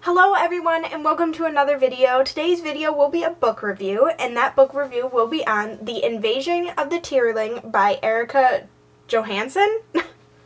Hello everyone and welcome to another video. Today's video will be a book review, and that book review will be on The Invasion of the Tearling by Erika Johansen.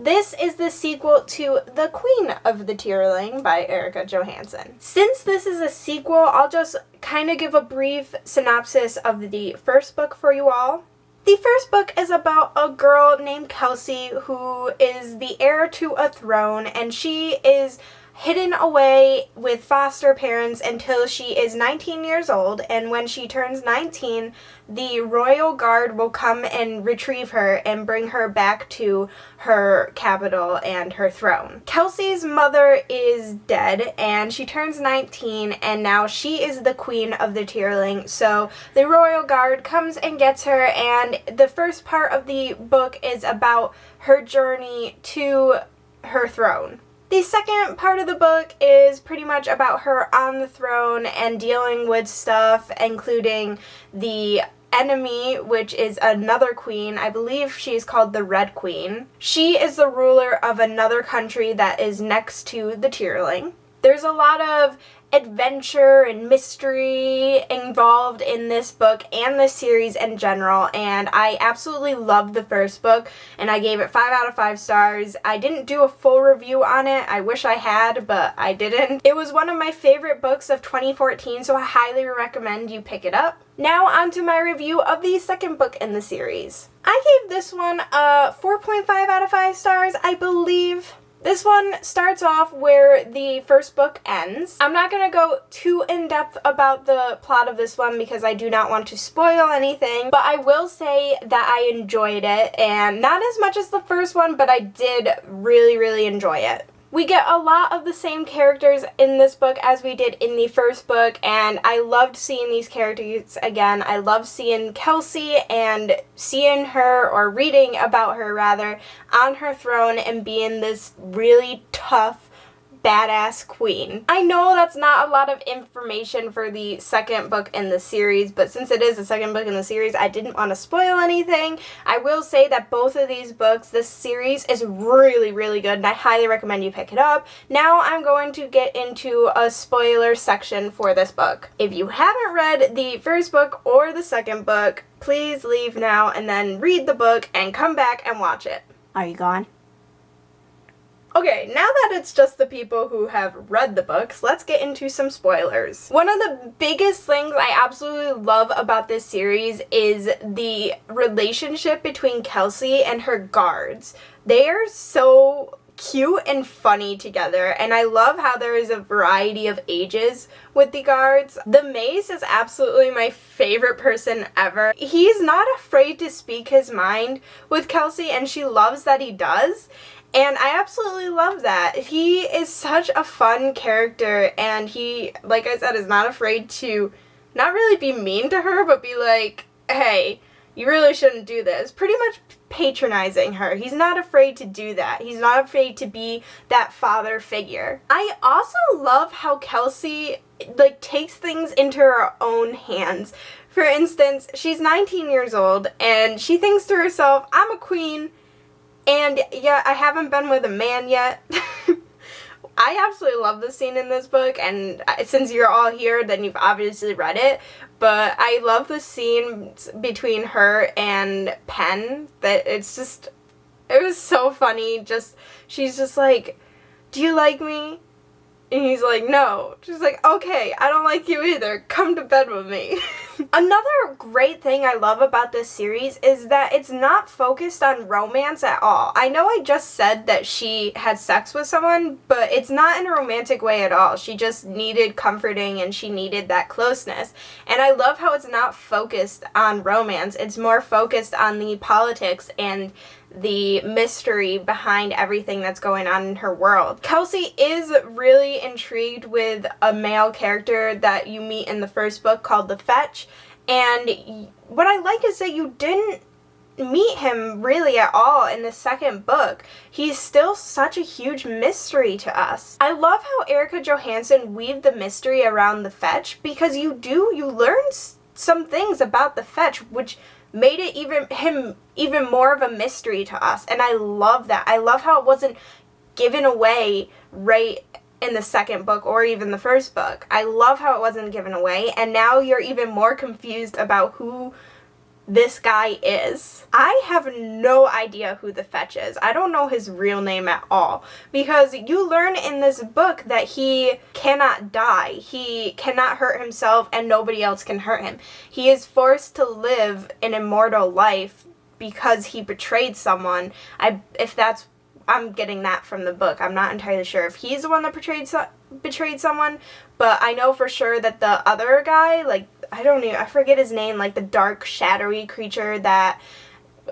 This is the sequel to The Queen of the Tearling by Erika Johansen. Since this is a sequel, I'll just kind of give a brief synopsis of the first book for you all. The first book is about a girl named Kelsey who is the heir to a throne, and she is hidden away with foster parents until she is 19 years old, and when she turns 19, the royal guard will come and retrieve her and bring her back to her capital and her throne. Kelsey's mother is dead, and she turns 19, and now she is the queen of the Tearling, so the royal guard comes and gets her, and the first part of the book is about her journey to her throne. The second part of the book is pretty much about her on the throne and dealing with stuff, including the enemy, which is another queen. I believe she's called the Red Queen. She is the ruler of another country that is next to the Tearling. There's a lot of adventure and mystery involved in this book and this series in general, and I absolutely loved the first book, and I gave it 5 out of 5 stars. I didn't do a full review on it. I wish I had, but I didn't. It was one of my favorite books of 2014, so I highly recommend you pick it up. Now on to my review of the second book in the series. I gave this one a 4.5 out of 5 stars, I believe. This one starts off where the first book ends. I'm not going to go too in-depth about the plot of this one because I do not want to spoil anything, but I will say that I enjoyed it, and not as much as the first one, but I did really enjoy it. We get a lot of the same characters in this book as we did in the first book, and I loved seeing these characters again. I loved seeing Kelsey and seeing her, or reading about her rather, on her throne and being this really tough, badass queen. I know that's not a lot of information for the second book in the series, but since it is the second book in the series, I didn't want to spoil anything. I will say that both of these books, this series, is really good, and I highly recommend you pick it up. Now I'm going to get into a spoiler section for this book. If you haven't read the first book or the second book, please leave now and then read the book and come back and watch it. Are you gone? Okay, now that it's just the people who have read the books, let's get into some spoilers. One of the biggest things I absolutely love about this series is the relationship between Kelsey and her guards. They are so cute and funny together, and I love how there is a variety of ages with the guards. The Mace is absolutely my favorite person ever. He's not afraid to speak his mind with Kelsey, and she loves that he does. And I absolutely love that. He is such a fun character, and he, like I said, is not afraid to not really be mean to her, but be like, hey, you really shouldn't do this. Pretty much patronizing her. He's not afraid to do that. He's not afraid to be that father figure. I also love how Kelsey, takes things into her own hands. For instance, she's 19 years old, and she thinks to herself, I'm a queen, and yeah, I haven't been with a man yet. I absolutely love the scene in this book, and since you're all here, then you've obviously read it, but I love the scene between her and Penn. That it was so funny. She's just like, do you like me? And he's like, no. She's like, okay, I don't like you either. Come to bed with me. Another great thing I love about this series is that it's not focused on romance at all. I know I just said that she had sex with someone, but it's not in a romantic way at all. She just needed comforting, and she needed that closeness. And I love how it's not focused on romance. It's more focused on the politics and the mystery behind everything that's going on in her world. Kelsey is really intrigued with a male character that you meet in the first book called the Fetch, and what I like is that you didn't meet him really at all in the second book. He's still such a huge mystery to us. I love how Erika Johansen weaved the mystery around the Fetch, because you learn some things about the Fetch which made it even more of a mystery to us, and I love that. I love how it wasn't given away right in the second book or even the first book. I love how it wasn't given away, and now you're even more confused about who this guy is. I have no idea who the Fetch is. I don't know his real name at all, because you learn in this book that he cannot die. He cannot hurt himself, and nobody else can hurt him. He is forced to live an immortal life because he betrayed someone. I'm getting that from the book. I'm not entirely sure if he's the one that betrayed someone, but I know for sure that the other guy, like, I forget his name, like the dark, shadowy creature that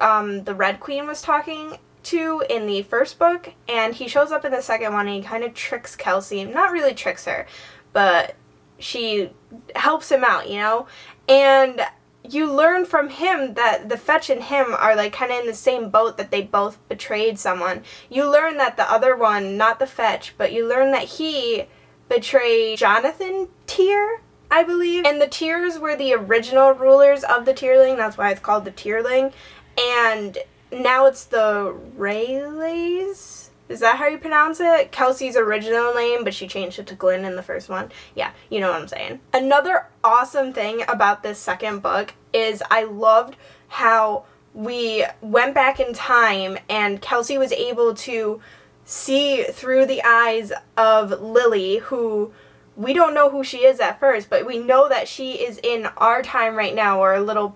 the Red Queen was talking to in the first book, and he shows up in the second one, and he kind of tricks Kelsey. Not really tricks her, but she helps him out, you know? And you learn from him that the Fetch and him are, like, kind of in the same boat, that they both betrayed someone. You learn that the other one, not the Fetch, but you learn that he betrayed Jonathan Tear, I believe. And the Tears were the original rulers of the Tearling. That's why it's called the Tearling. And now it's the Rayleys. Is that how you pronounce it? Kelsey's original name, but she changed it to Glenn in the first one. Yeah, you know what I'm saying. Another awesome thing about this second book is I loved how we went back in time and Kelsey was able to see through the eyes of Lily, who we don't know who she is at first, but we know that she is in our time right now, or a little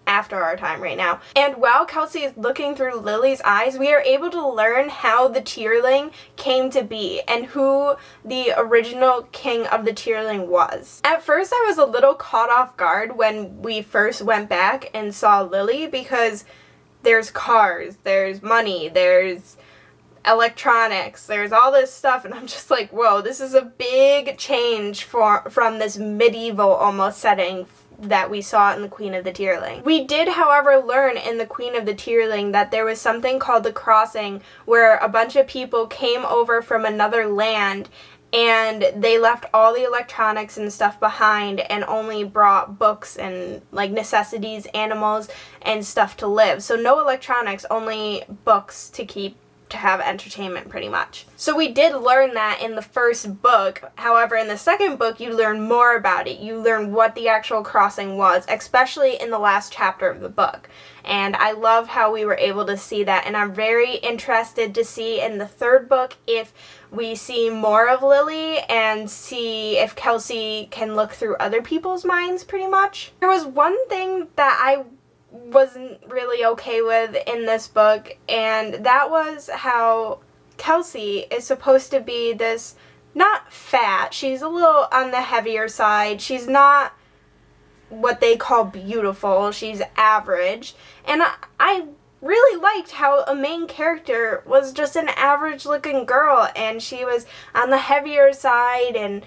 after our time right now. And while Kelsey is looking through Lily's eyes, we are able to learn how the Tearling came to be and who the original king of the Tearling was. At first, I was a little caught off guard when we first went back and saw Lily, because there's cars, there's money, there's electronics, there's all this stuff, and I'm just like, whoa, this is a big change from this medieval almost setting that we saw in the Queen of the Tearling. We did, however, learn in the Queen of the Tearling that there was something called the Crossing, where a bunch of people came over from another land and they left all the electronics and stuff behind and only brought books and, like, necessities, animals, and stuff to live. So no electronics, only books to have entertainment, pretty much. So we did learn that in the first book. However, in the second book, you learn more about it. You learn what the actual crossing was, especially in the last chapter of the book. And I love how we were able to see that. And I'm very interested to see in the third book if we see more of Lily and see if Kelsey can look through other people's minds, pretty much. There was one thing that I wasn't really okay with in this book, and that was how Kelsey is supposed to be this, not fat, she's a little on the heavier side, she's not what they call beautiful, she's average, and I really liked how a main character was just an average looking girl, and she was on the heavier side, and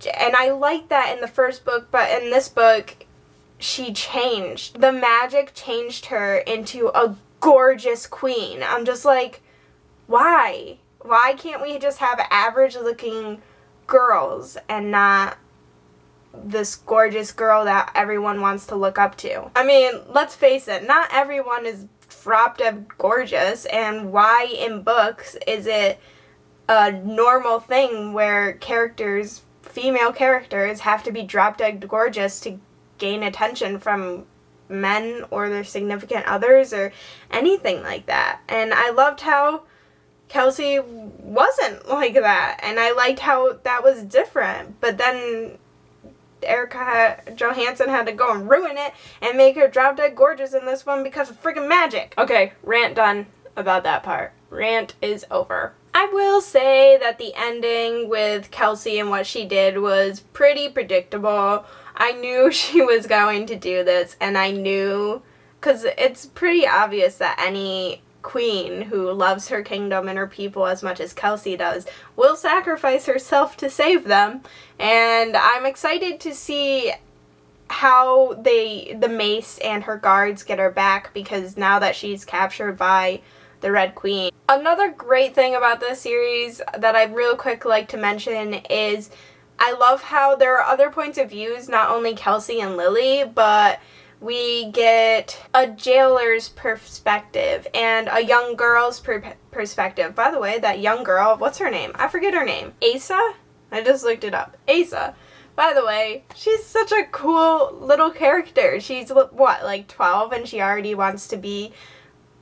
I liked that in the first book, but in this book she changed. The magic changed her into a gorgeous queen. I'm just like, why? Why can't we just have average looking girls and not this gorgeous girl that everyone wants to look up to? I mean, let's face it, not everyone is drop dead gorgeous, and why in books is it a normal thing where female characters have to be drop dead gorgeous to gain attention from men or their significant others or anything like that? And I loved how Kelsey wasn't like that, and I liked how that was different, but then Erika Johansen had to go and ruin it and make her drop dead gorgeous in this one because of freaking magic. Okay, rant done about that part. Rant is over. I will say that the ending with Kelsey and what she did was pretty predictable. I knew she was going to do this, and I knew, because it's pretty obvious that any queen who loves her kingdom and her people as much as Kelsey does will sacrifice herself to save them, and I'm excited to see how the Mace and her guards get her back, because now that she's captured by the Red Queen. Another great thing about this series that I'd real quick like to mention is I love how there are other points of views, not only Kelsey and Lily, but we get a jailer's perspective and a young girl's perspective. By the way, that young girl, what's her name? I forget her name. Asa? I just looked it up. Asa. By the way, she's such a cool little character. She's, what, like 12, and she already wants to be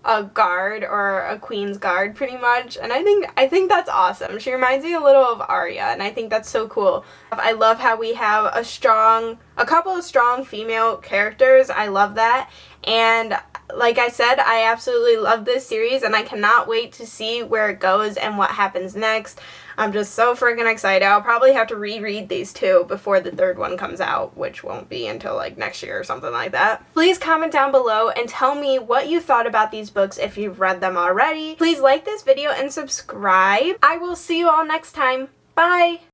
a guard or a queen's guard pretty much, and I think that's awesome. She reminds me a little of Arya, and I think that's so cool. I love how we have a couple of strong female characters. I love that, and like I said, I absolutely love this series, and I cannot wait to see where it goes and what happens next. I'm just so freaking excited. I'll probably have to reread these two before the third one comes out, which won't be until like next year or something like that. Please comment down below and tell me what you thought about these books if you've read them already. Please like this video and subscribe. I will see you all next time. Bye!